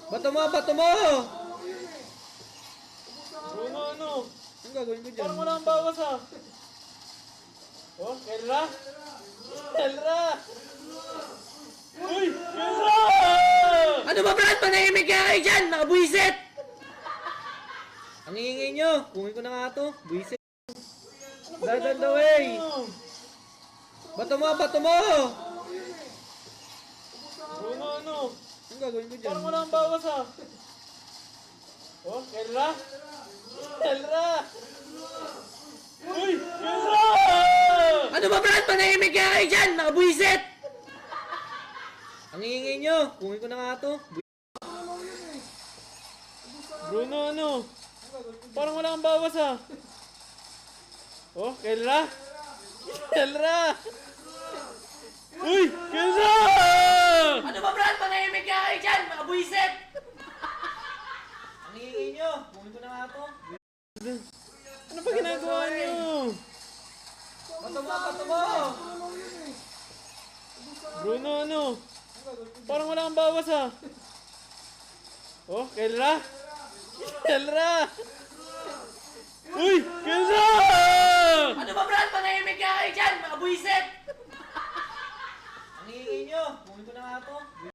Bato mo, bato mo! Bruno, ano? Anong gagawin ko dyan? Parang wala kang bawas ah. Oh, Kelra? Kelra! Uy! Kelra! Ano ba, Brad? Panahimik kaya kayo dyan! Nakabuisit! Ang ingay nyo! Kunin ko na nga to. Buisit. That on the way! Bato mo, bato mo! Bruno, ano? Anong gagawin ko dyan? Parang wala kang bawas ah. Oh, Kelra? Kelra! Uy! Kelra! Ano ba, Brad? Panahimik kaya kayo dyan! Nakabuisit! Ang ingay nyo! Kunin ko na nga to. Bruno, ano? Parang wala kang bawas ah. Oh, Kelra? Kelra! Uy! Kelra! Ano ba, Brad? Panahimik kaya kayo dyan! Nakabuisit! Ang ingay nyo! Kunin ko na nga to. Ano ba ginagawa niyo? Bato mo, bato mo! Bruno, ano? Parang wala kang bawas ah. Oh, Kelra? Kelra! Uy! Kelra! Ano ba, Brad? Panahimik kaya kayo dyan! Nakabuisit!